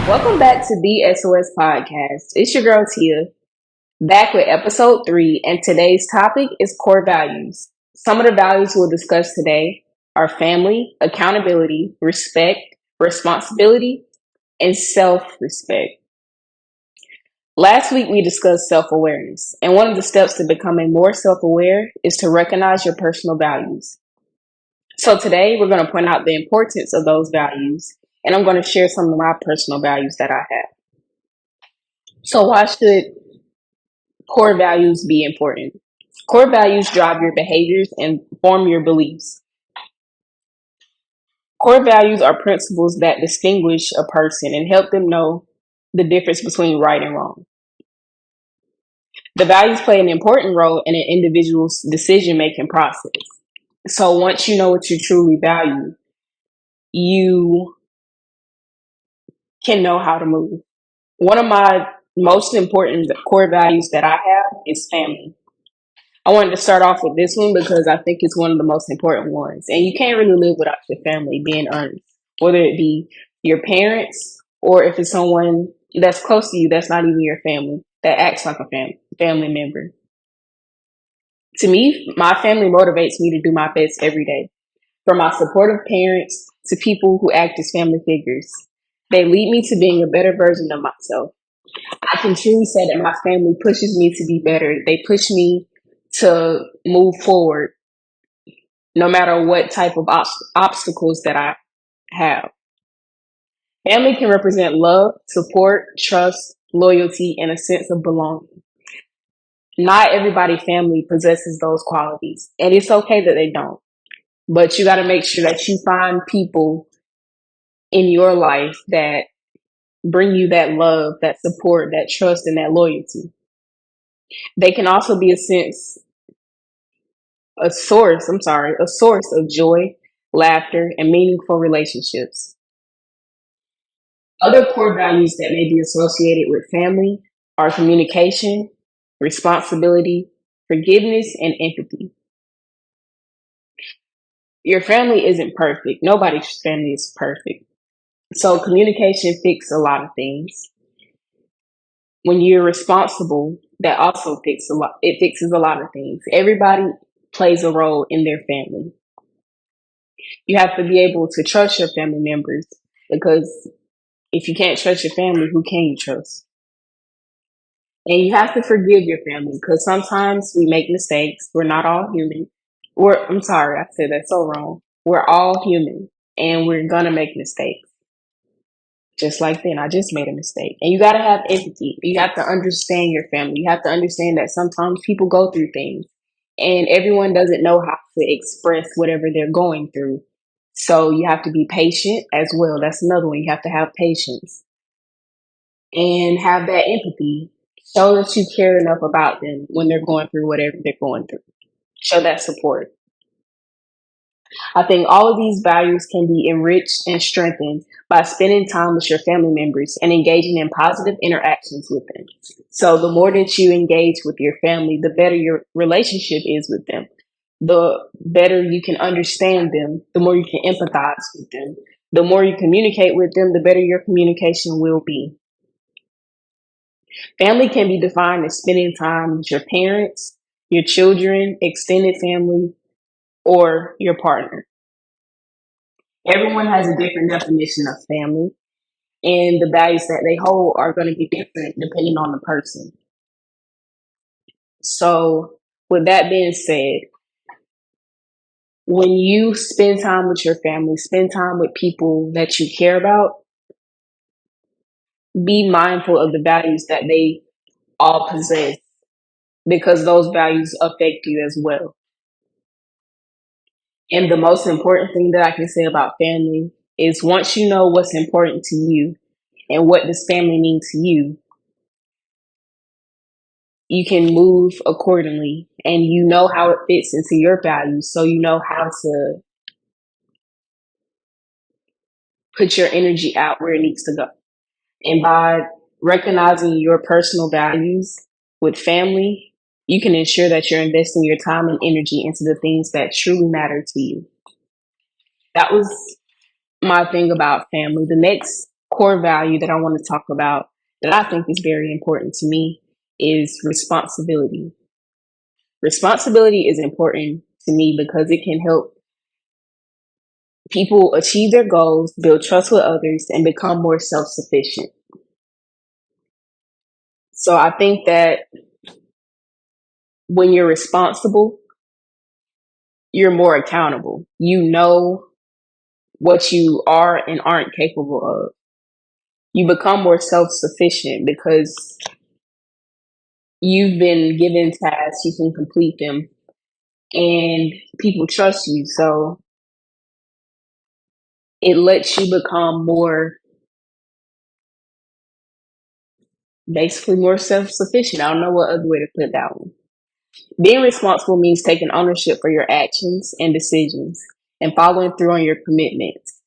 Welcome back to the SOS podcast. It's your girl Tia, back with episode 3, and today's topic is core values. Some of the values we'll discuss today are family, accountability, respect, responsibility, and self respect. Last week we discussed self awareness, and one of the steps to becoming more self aware is to recognize your personal values. So today we're going to point out the importance of those values, and I'm going to share some of my personal values that I have. So why should core values be important? Core values drive your behaviors and form your beliefs. Core values are principles that distinguish a person and help them know the difference between right and wrong. The values play an important role in an individual's decision making process. So once you know what you truly value, you can know how to move. One of my most important core values that I have is family. I wanted to start off with this one because I think it's one of the most important ones. And you can't really live without your family, being honest, whether it be your parents or if it's someone that's close to you that's not even your family, that acts like a family member. To me, my family motivates me to do my best every day. From my supportive parents to people who act as family figures, they lead me to being a better version of myself. I can truly say that my family pushes me to be better. They push me to move forward no matter what type of obstacles that I have. Family can represent love, support, trust, loyalty, and a sense of belonging. Not everybody family possesses those qualities, and it's okay that they don't. But you got to make sure that you find people in your life that bring you that love, that support, that trust, and that loyalty. They can also be a source of joy, laughter, and meaningful relationships. Other core values that may be associated with family are communication, responsibility, forgiveness, and empathy. Your family isn't perfect. Nobody's family is perfect. So communication fixes a lot of things. When you're responsible, that also fixes a lot. It fixes a lot of things. Everybody plays a role in their family. You have to be able to trust your family members because if you can't trust your family, who can you trust? And you have to forgive your family because sometimes we make mistakes. We're not all human. I'm sorry, I said that so wrong. We're all human and we're gonna make mistakes. Just like then, I just made a mistake. And you gotta have empathy. You have to understand your family. You have to understand that sometimes people go through things and everyone doesn't know how to express whatever they're going through. So you have to be patient as well. That's another one. You have to have patience and have that empathy. Show that you care enough about them when they're going through whatever they're going through. Show that support. I think all of these values can be enriched and strengthened by spending time with your family members and engaging in positive interactions with them. So the more that you engage with your family, the better your relationship is with them. The better you can understand them, the more you can empathize with them. The more you communicate with them, the better your communication will be. Family can be defined as spending time with your parents, your children, extended family, or your partner. Everyone has a different definition of family, and the values that they hold are going to be different depending on the person. So, with that being said, when you spend time with your family, spend time with people that you care about, be mindful of the values that they all possess because those values affect you as well. And the most important thing that I can say about family is once you know what's important to you and what does family mean to you, you can move accordingly and you know how it fits into your values. So you know how to put your energy out where it needs to go. And by recognizing your personal values with family, you can ensure that you're investing your time and energy into the things that truly matter to you. That was my thing about family. The next core value that I want to talk about that I think is very important to me is responsibility. Responsibility is important to me because it can help people achieve their goals, build trust with others, and become more self sufficient. So I think that when you're responsible, you're more accountable. You know what you are and aren't capable of. You become more self sufficient because you've been given tasks, you can complete them, and people trust you. So it lets you become more, basically, more self sufficient. I don't know what other way to put that one. Being responsible means taking ownership for your actions and decisions and following through on your commitments.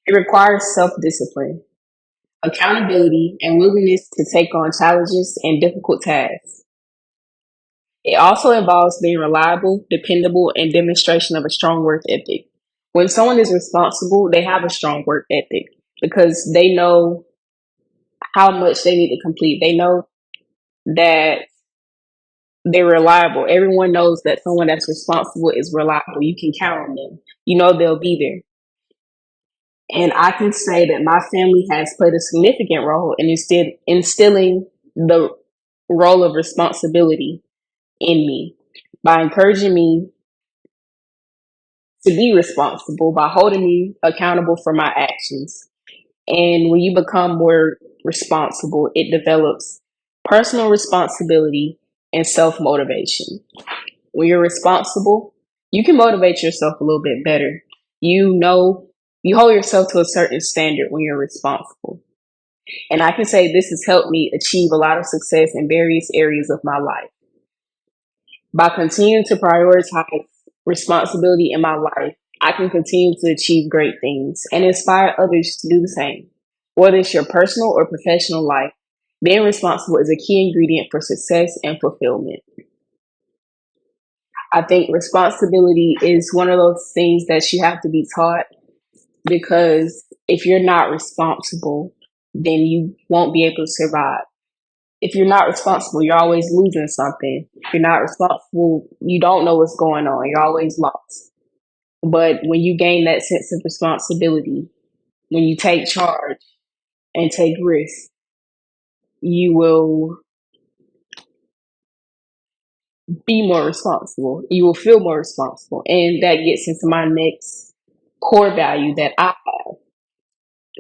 It requires self discipline, accountability, and willingness to take on challenges and difficult tasks. It also involves being reliable, dependable, and demonstration of a strong work ethic. When someone is responsible, they have a strong work ethic because they know how much they need to complete. They know that they're reliable. Everyone knows that someone that's responsible is reliable. You can count on them. You know they'll be there. And I can say that my family has played a significant role in instilling the role of responsibility in me by encouraging me to be responsible, by holding me accountable for my actions. And when you become more responsible, it develops personal responsibility and self motivation. When you're responsible, you can motivate yourself a little bit better. You know, you hold yourself to a certain standard when you're responsible. And I can say this has helped me achieve a lot of success in various areas of my life. By continuing to prioritize responsibility in my life, I can continue to achieve great things and inspire others to do the same. Whether it's your personal or professional life, being responsible is a key ingredient for success and fulfillment. I think responsibility is one of those things that you have to be taught because if you're not responsible, then you won't be able to survive. If you're not responsible, you're always losing something. If you're not responsible, you don't know what's going on. You're always lost. But when you gain that sense of responsibility, when you take charge and take risks, you will be more responsible. You will feel more responsible. And that gets into my next core value that I have,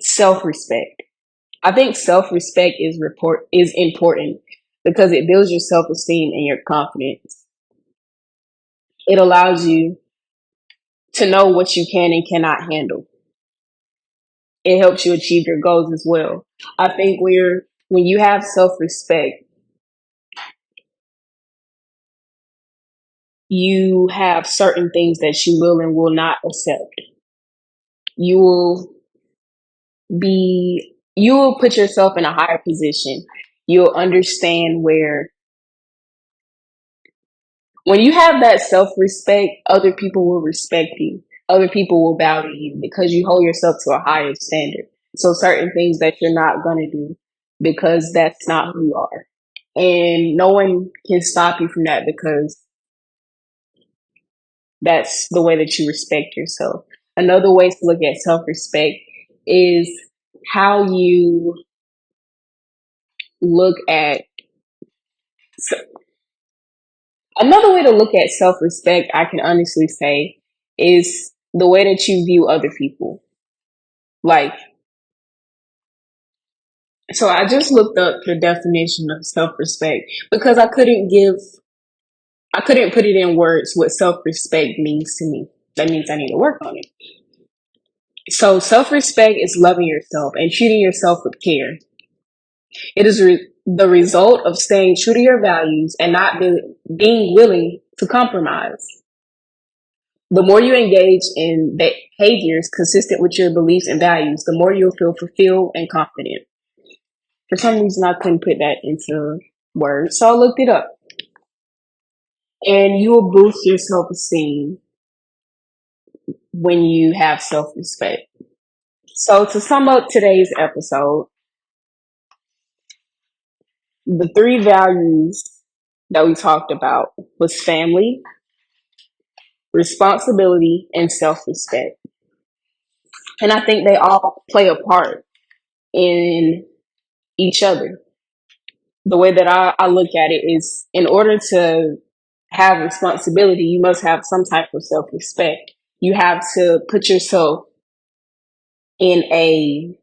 self-respect. I think self-respect is important because it builds your self-esteem and your confidence. It allows you to know what you can and cannot handle. It helps you achieve your goals as well. I think when you have self-respect, you have certain things that you will and will not accept. You will you will put yourself in a higher position. You'll understand where when you have that self-respect, other people will respect you. Other people will value you because you hold yourself to a higher standard. So certain things that you're not going to do because that's not who you are. And no one can stop you from that because that's the way that you respect yourself. Another way to look at self-respect is how you look at another way to look at self-respect, I can honestly say, is the way that you view other people. Like, so I just looked up the definition of self-respect because I couldn't put it in words what self-respect means to me. That means I need to work on it. So self-respect is loving yourself and treating yourself with care. It is the result of staying true to your values and not being willing to compromise. The more you engage in behaviors consistent with your beliefs and values, the more you'll feel fulfilled and confident. For some reason, I couldn't put that into words, so I looked it up. And you will boost your self esteem when you have self respect. So to sum up today's episode, the three values that we talked about was family, responsibility, and self-respect. And I think they all play a part in each other. The way that I look at it is, in order to have responsibility, you must have some type of self-respect. You have to put yourself in a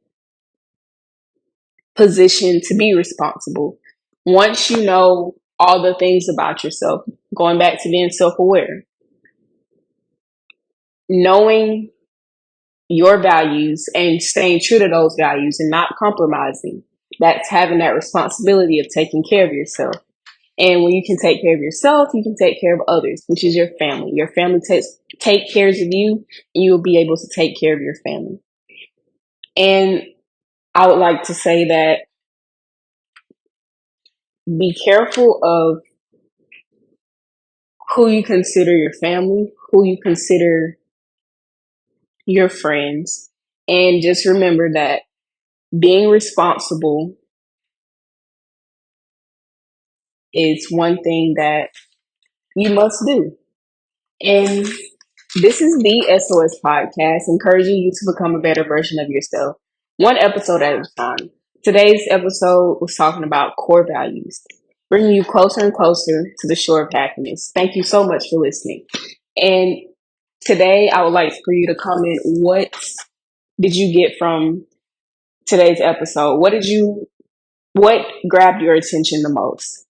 position to be responsible. Once you know all the things about yourself, going back to being self-aware, knowing your values and staying true to those values and not compromising, that's having that responsibility of taking care of yourself. And when you can take care of yourself, you can take care of others, which is your family. Your family take cares of you, and you will be able to take care of your family. And I would like to say that be careful of who you consider your family, who you consider your friends, and just remember that being responsible is one thing that you must do. And this is the SOS podcast, encouraging you to become a better version of yourself, one episode at a time. Today's episode was talking about core values, bringing you closer and closer to the shore of happiness. Thank you so much for listening. And today, I would like for you to comment, what did you get from today's episode? What grabbed your attention the most?